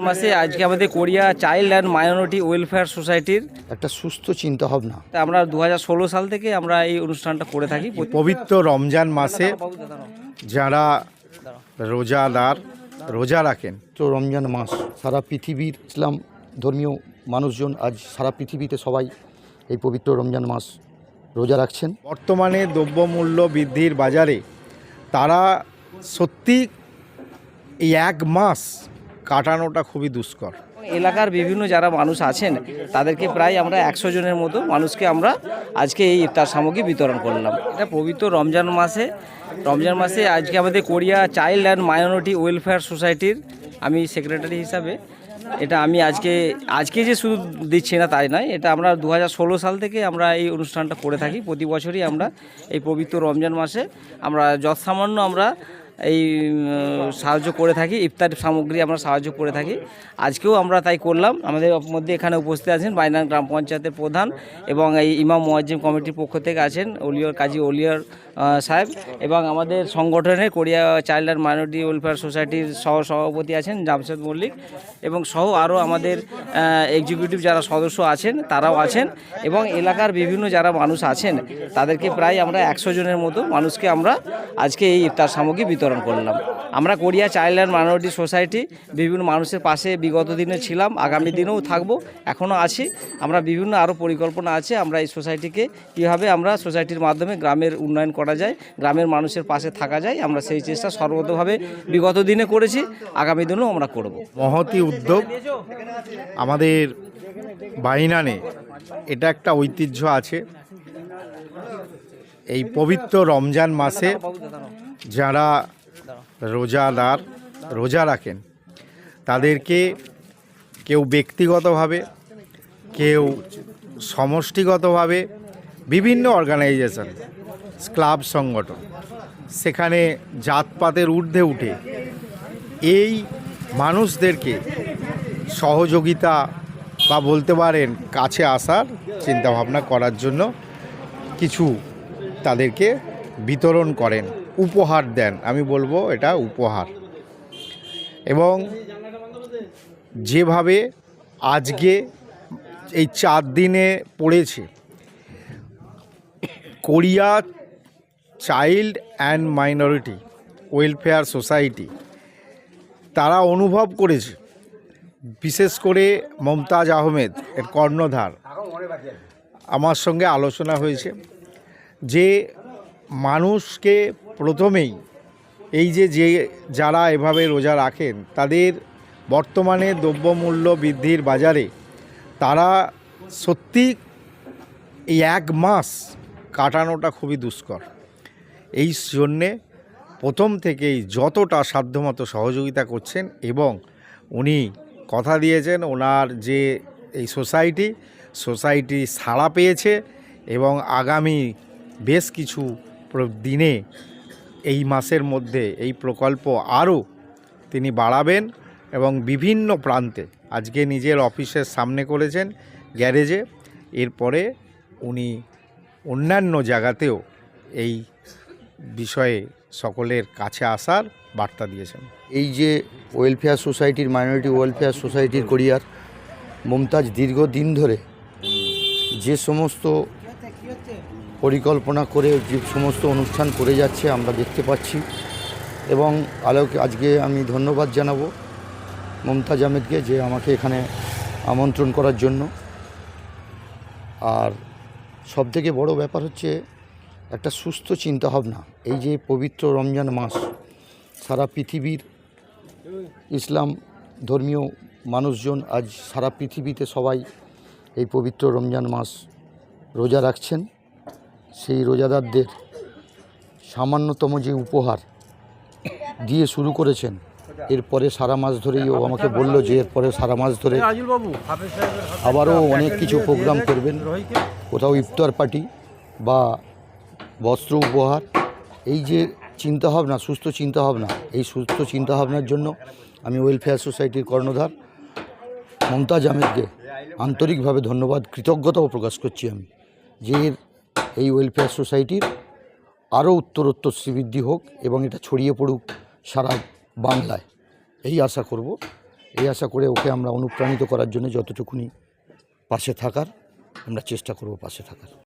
মাসে আজকে আমাদের Korea child and minority welfare সোসাইটির একটা সুস্থ চিন্তা ভাবনা আমরা 2016 সাল থেকে আমরা এই অনুষ্ঠানটা করে থাকি। পবিত্র রমজান মাসে যারা রোজাদার রোজা রাখেন, তো রমজান মাস সারা পৃথিবীর ইসলাম ধর্মীয় মানুষজন আজ সারা পৃথিবীতে সবাই এই পবিত্র রমজান মাস রোজা রাখছেন। বর্তমানে দ্রব্যমূল্য বৃদ্ধির বাজারে তারা সত্যি এই এক মাস কাটানোটা খুবই দুষ্কর। এলাকার বিভিন্ন যারা মানুষ আছেন তাদেরকে প্রায় আমরা 100 জনের মতো মানুষকে আমরা আজকে এই ইফতার সামগ্রী বিতরণ করলাম। এটা পবিত্র রমজান মাসে আজকে আমাদের Korea child and minority welfare সোসাইটির আমি সেক্রেটারি হিসাবে এটা আমি আজকে যে শুধু দিচ্ছি না তাই নয়, এটা আমরা 2016 সাল থেকে আমরা এই অনুষ্ঠানটা করে থাকি। প্রতি বছরই আমরা এই পবিত্র রমজান মাসে আমরা যৎসামান্য আমরা এই সাহায্য করে থাকি, ইফতার সামগ্রী আমরা সাহায্য করে থাকি। আজকেও আমরা তাই করলাম। আমাদের মধ্যে এখানে উপস্থিত আছেন বাইনান গ্রাম পঞ্চায়েতের প্রধান এবং এই ইমাম মুয়াজ্জিম কমিটির পক্ষ থেকে আছেন কাজী অলিয়ার সাহেব, এবং আমাদের সংগঠনের Korea child and minority welfare সোসাইটির সভাপতি আছেন জামশেদ মল্লিক, এবং সহ আরও আমাদের এক্সিকিউটিভ যারা সদস্য আছেন তারাও আছেন, এবং এলাকার বিভিন্ন যারা মানুষ আছেন তাদেরকে প্রায় আমরা 100 জনের মতো মানুষকে আমরা আজকে এই ইফতার সামগ্রী বিতরণ করলাম। আমরা Korea child and minority society বিভিন্ন মানুষের পাশে বিগত দিনে ছিলাম, আগামী দিনেও থাকবো, এখনও আছি। আমরা বিভিন্ন আরও পরিকল্পনা আছে আমরা এই সোসাইটিকে কীভাবে আমরা সোসাইটির মাধ্যমে গ্রামের উন্নয়ন করা যায়, গ্রামের মানুষের পাশে থাকা যায়, আমরা সেই চেষ্টা সর্বতভাবে বিগত দিনে করেছি, আগামী দিনেও আমরা করব। মহতি উদ্যোগ আমাদের বাইনানে, এটা একটা ঐতিহ্য আছে। এই পবিত্র রমজান মাসে যারা রোজাদার রোজা রাখেন তাদেরকে কেউ ব্যক্তিগতভাবে, কেউ সমষ্টিগতভাবে, বিভিন্ন অর্গানাইজেশন, ক্লাব সংগঠন, সেখানে জাতপাতের ঊর্ধ্বে উঠে এই মানুষদেরকে সহযোগিতা বা বলতে পারেন কাছে আসার চিন্তাভাবনা করার জন্য কিছু তাদেরকে বিতরণ করেন, উপহার দেন। আমি বলবো এটা উপহার। এবং যেভাবে আজকে এই 4 দিনে পড়েছে, Korea child and minority welfare society তারা অনুভব করেছে, বিশেষ করে মমতাজ আহমেদ এর কর্ণধার আমার সঙ্গে আলোচনা হয়েছে যে মানুষকে প্রথমেই এই যে যারা এভাবে রোজা রাখেন তাদের বর্তমানে দ্রব্যমূল্য বৃদ্ধির বাজারে তারা সত্যি এই এক মাস কাটানোটা খুবই দুষ্কর। এই জন্যে প্রথম থেকেই যতটা সাধ্যমতো সহযোগিতা করছেন, এবং উনি কথা দিয়েছেন ওনার যে এই সোসাইটি সাড়া পেয়েছে, এবং আগামী বেশ কিছু দিনে এই মাসের মধ্যে এই প্রকল্প আরও তিনি বাড়াবেন, এবং বিভিন্ন প্রান্তে আজকে নিজের অফিসের সামনে করেছেন, গ্যারেজে, এরপরে উনি অন্যান্য জায়গাতেও এই বিষয়ে সকলের কাছে আসার বার্তা দিয়েছেন। এই যে ওয়েলফেয়ার সোসাইটির, মাইনরিটি ওয়েলফেয়ার সোসাইটির কোরিয়ার মমতাজ দীর্ঘদিন ধরে যে সমস্ত পরিকল্পনা করে যে সমস্ত অনুষ্ঠান করে যাচ্ছে আমরা দেখতে পাচ্ছি, এবং আজকে আমি ধন্যবাদ জানাবো মমতাজ আহমেদকে যে আমাকে এখানে আমন্ত্রণ করার জন্য। আর সবথেকে বড় ব্যাপার হচ্ছে একটা সুস্থ চিন্তাভাবনা। এই যে পবিত্র রমজান মাস সারা পৃথিবীর ইসলাম ধর্মীয় মানুষজন আজ সারা পৃথিবীতে সবাই এই পবিত্র রমজান মাস রোজা রাখছেন। সেই রোজাদারদের সামান্যতম যে উপহার দিয়ে শুরু করেছেন, এরপরে সারা মাস ধরেই ও আমাকে বলল যে এরপরে সারা মাস ধরে আবারও অনেক কিছু প্রোগ্রাম করবেন, কোথাও ইফতার পার্টি বা বস্ত্র উপহার। এই যে চিন্তাভাবনা, সুস্থ চিন্তাভাবনা, এই সুস্থ চিন্তাভাবনার জন্য আমি ওয়েলফেয়ার সোসাইটির কর্ণধার মমতাজ আহমেদকে আন্তরিকভাবে ধন্যবাদ, কৃতজ্ঞতাও প্রকাশ করছি আমি, যে এই ওয়েলফেয়ার সোসাইটির আরও উত্তরোত্তর শ্রীবৃদ্ধি হোক এবং এটা ছড়িয়ে পড়ুক সারা বাংলায়, এই আশা করব। এই আশা করে ওকে আমরা অনুপ্রাণিত করার জন্য যতটুকুনি পাশে থাকার আমরা চেষ্টা করব পাশে থাকার।